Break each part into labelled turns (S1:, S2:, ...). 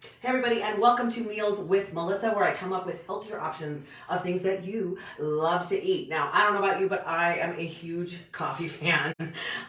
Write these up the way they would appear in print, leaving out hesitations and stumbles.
S1: Hey everybody, and welcome to Meals with Melissa, where I come up with healthier options of things that you love to eat. Now, I don't know about you, but I am a huge coffee fan.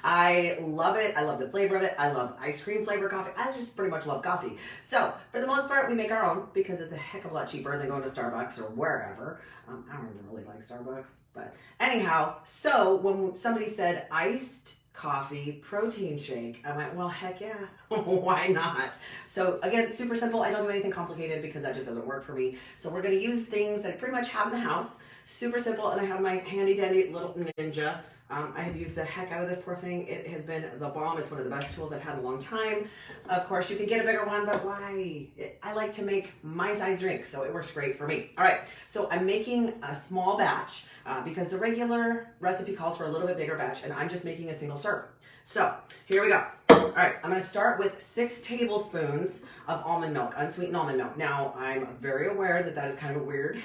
S1: I love it. I love the flavor of it. I love ice cream flavor coffee. I just pretty much love coffee. So, for the most part, we make our own because it's a heck of a lot cheaper than going to Starbucks or wherever. I don't even really like Starbucks, but anyhow, so when somebody said iced coffee protein shake, I went, well, heck yeah, why not? So again, super simple. I don't do anything complicated because that just doesn't work for me. So we're going to use things that I pretty much have in the house. Super simple. And I have my handy dandy little Ninja. I have used the heck out of this poor thing. It has been the bomb. It's one of the best tools I've had in a long time. Of course, you can get a bigger one, but why? I like to make my size drinks, so it works great for me. All right, so I'm making a small batch because the regular recipe calls for a little bit bigger batch, and I'm just making a single serve. So here we go. All right, I'm gonna start with 6 tablespoons of almond milk, unsweetened almond milk. Now, I'm very aware that that is kind of a weird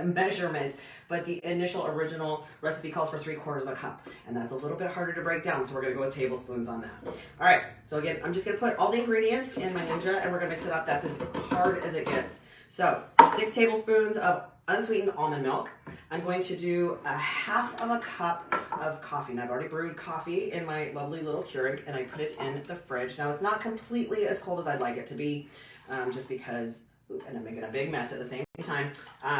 S1: measurement, but the original recipe calls for 3/4 of a cup, and that's a little bit harder to break down, so we're gonna go with tablespoons on that. All right, so again, I'm just gonna put all the ingredients in my Ninja, and we're gonna mix it up. That's as hard as it gets. So, 6 tablespoons of unsweetened almond milk. I'm going to do a 1/2 of a cup of coffee. And I've already brewed coffee in my lovely little Keurig, and I put it in the fridge. Now, it's not completely as cold as I'd like it to be, just because, and I'm making a big mess at the same time,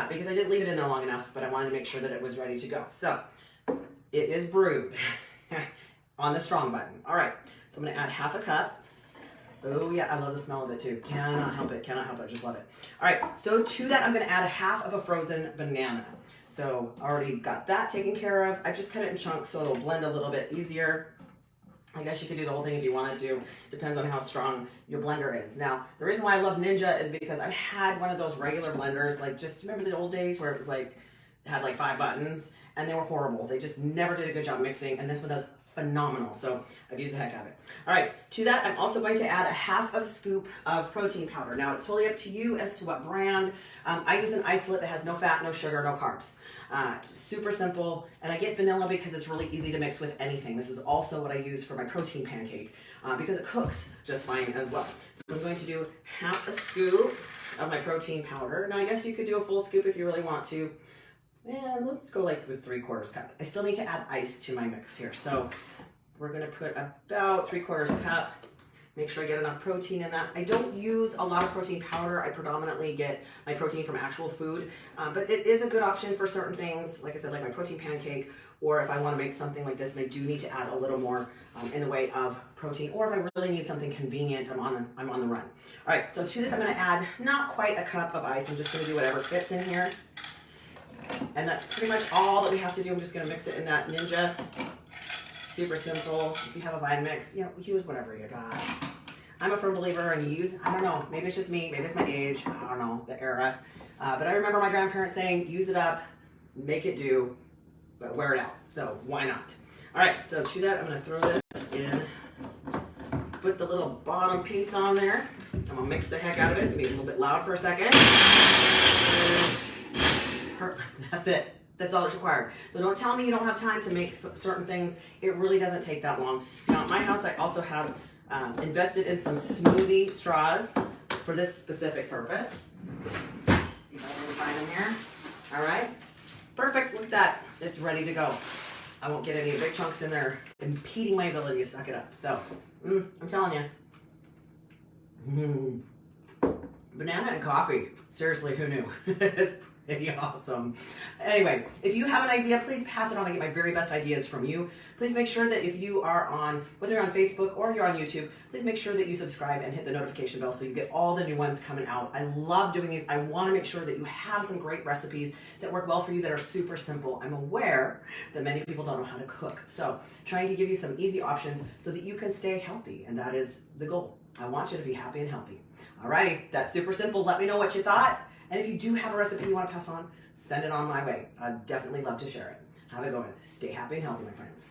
S1: because I didn't leave it in there long enough, but I wanted to make sure that it was ready to go. So, it is brewed on the strong button. All right, so I'm going to add 1/2 a cup. Oh yeah, I love the smell of it too. Cannot help it, just love it. All right, so to that I'm gonna add a 1/2 of a frozen banana. So already got that taken care of. I've just cut it in chunks so it'll blend a little bit easier. I guess you could do the whole thing if you wanted to. Depends on how strong your blender is. Now, the reason why I love Ninja is because I've had one of those regular blenders, like just remember the old days where it was like, it had like 5 buttons and they were horrible. They just never did a good job mixing, and this one does phenomenal. So I've used the heck out of it. All right, to that I'm also going to add a 1/2 of a scoop of protein powder. Now it's totally up to you as to what brand. I use an isolate that has no fat, no sugar, no carbs. Super simple, and I get vanilla because it's really easy to mix with anything. This is also what I use for my protein pancake because it cooks just fine as well. So I'm going to do 1/2 a scoop of my protein powder. Now I guess you could do a full scoop if you really want to. Yeah, let's go like with 3/4 cup. I still need to add ice to my mix here. So we're gonna put about 3/4 cup. Make sure I get enough protein in that. I don't use a lot of protein powder. I predominantly get my protein from actual food, but it is a good option for certain things. Like I said, like my protein pancake, or if I wanna make something like this and I do need to add a little more in the way of protein, or if I really need something convenient, I'm on the run. All right, so to this I'm gonna add not quite a cup of ice. I'm just gonna do whatever fits in here. And that's pretty much all that we have to do. I'm just gonna mix it in that Ninja. Super simple. If you have a Vitamix, you know, use whatever you got. I'm a firm believer in I don't know, maybe it's just me, maybe it's my age, I don't know, the era. But I remember my grandparents saying, use it up, make it do, but wear it out. So why not? All right, so to that, I'm gonna throw this in, put the little bottom piece on there. I'm gonna mix the heck out of it. It's gonna be a little bit loud for a second. That's it. That's all that's required. So don't tell me you don't have time to make certain things. It really doesn't take that long. Now at my house, I also have invested in some smoothie straws for this specific purpose. Let's see if I can find them here. All right. Perfect. Look at that. It's ready to go. I won't get any big chunks in there impeding my ability to suck it up. So I'm telling you. Banana and coffee. Seriously, who knew? It's pretty awesome. Anyway, if you have an idea, please pass it on. I get my very best ideas from you. Please make sure that if you are on, whether you're on Facebook or you're on YouTube, please make sure that you subscribe and hit the notification bell so you get all the new ones coming out. I love doing these. I want to make sure that you have some great recipes that work well for you that are super simple. I'm aware that many people don't know how to cook. So trying to give you some easy options so that you can stay healthy, and that is the goal. I want you to be happy and healthy. Alrighty, that's super simple. Let me know what you thought. And if you do have a recipe you want to pass on, send it on my way. I'd definitely love to share it. Have a good one. Stay happy and healthy, my friends.